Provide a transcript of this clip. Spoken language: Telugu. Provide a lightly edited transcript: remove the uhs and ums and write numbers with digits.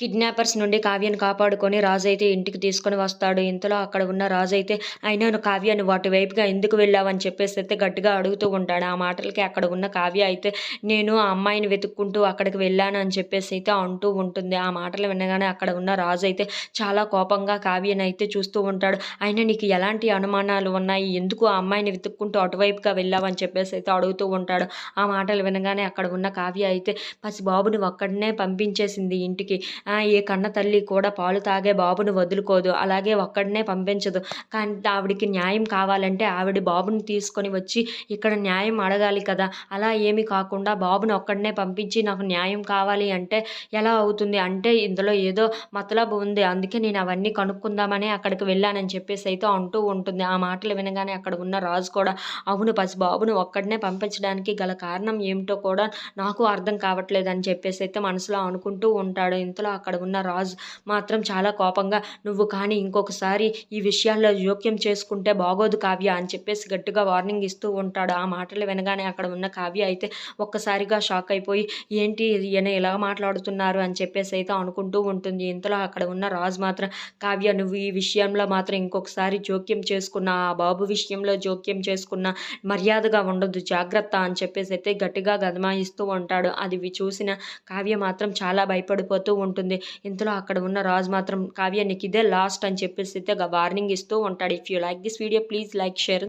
కిడ్నాపర్స్ నుండి కావ్యను కాపాడుకొని రాజైతే ఇంటికి తీసుకొని వస్తాడు. ఇంతలో అక్కడ ఉన్న రాజైతే అయినా కావ్య నువ్వు అటువైపుగా ఎందుకు వెళ్ళావని చెప్పేసైతే గట్టిగా అడుగుతూ ఉంటాడు. ఆ మాటలకి అక్కడ ఉన్న కావ్య అయితే నేను ఆ అమ్మాయిని వెతుక్కుంటూ అక్కడికి వెళ్ళాను అని చెప్పేసైతే అంటూ ఉంటుంది. ఆ మాటలు వినగానే అక్కడ ఉన్న రాజు అయితే చాలా కోపంగా కావ్యనైతే చూస్తూ ఉంటాడు. అయినా నీకు ఎలాంటి అనుమానాలు ఉన్నాయి? ఎందుకు ఆ అమ్మాయిని వెతుక్కుంటూ అటువైపుగా వెళ్ళావని చెప్పేసైతే అడుగుతూ ఉంటాడు. ఆ మాటలు వినగానే అక్కడ ఉన్న కావ్య అయితే పసిబాబుని ఒక్కడినే పంపించేసింది ఇంటికి. ఏ కన్న తల్లి కూడా పాలు తాగే బాబును వదులుకోదు. అలాగే ఒక్కడినే పంపించదు. కానీ ఆవిడకి న్యాయం కావాలంటే ఆవిడ బాబుని తీసుకొని వచ్చి ఇక్కడ న్యాయం అడగాలి కదా! అలా ఏమి కాకుండా బాబుని ఒక్కడినే పంపించి నాకు న్యాయం కావాలి అంటే ఎలా అవుతుంది? అంటే ఇందులో ఏదో మతలబు ఉంది. అందుకే నేను అవన్నీ కనుక్కుందామనే అక్కడికి వెళ్ళానని చెప్పేసైతే అంటూ ఉంటుంది. ఆ మాటలు వినగానే అక్కడ ఉన్న రాజు కూడా అవును పసిబాబును ఒక్కడినే పంపించడానికి గల కారణం ఏమిటో కూడా నాకు అర్థం కావట్లేదని చెప్పేసైతే మనసులో అనుకుంటూ ఉంటాడు. ఇంతలో అక్కడ ఉన్న రాజు మాత్రం చాలా కోపంగా నువ్వు కానీ ఇంకొకసారి ఈ విషయాల్లో జోక్యం చేసుకుంటే బాగోదు కావ్య అని చెప్పేసి గట్టిగా వార్నింగ్ ఇస్తూ ఉంటాడు. ఆ మాటలు వినగానే అక్కడ ఉన్న కావ్య అయితే ఒక్కసారిగా షాక్ అయిపోయి ఏంటి ఈయన ఇలా మాట్లాడుతున్నారు అని చెప్పేసి అయితే అనుకుంటూ ఉంటుంది. ఇంతలో అక్కడ ఉన్న రాజు మాత్రం కావ్య నువ్వు ఈ విషయంలో మాత్రం ఇంకొకసారి జోక్యం చేసుకున్న ఆ బాబు విషయంలో జోక్యం చేసుకున్న మర్యాదగా ఉండదు జాగ్రత్త అని చెప్పేసి అయితే గట్టిగా గదమాయిస్తూ ఉంటాడు. అది చూసిన కావ్య మాత్రం చాలా భయపడిపోతూ ఉంటుంది. ఇంతలో అక్కడ ఉన్న రాజు మాత్రం కావ్య నీకు ఇదే లాస్ట్ అని చెప్పేసి అయితే వార్నింగ్ ఇస్తూ ఉంటాడు. If you like this video please like share